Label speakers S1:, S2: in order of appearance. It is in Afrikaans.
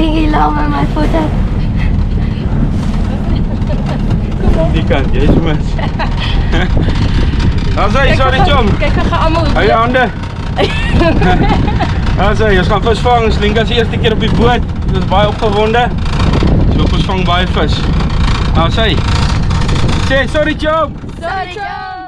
S1: bietjie laag met my voete.
S2: Die kant, jy is mis. Daar sê, sorry chom.
S3: Kyk, ek gaan almal
S2: Hou jou hande. Daar sê, ons gaan vis vang. Slinka is die eerste keer op die boot. Dit is baie opgewonde. So ons vang baie vis. Daar sê, sorry chom.
S1: Sorry, Joe.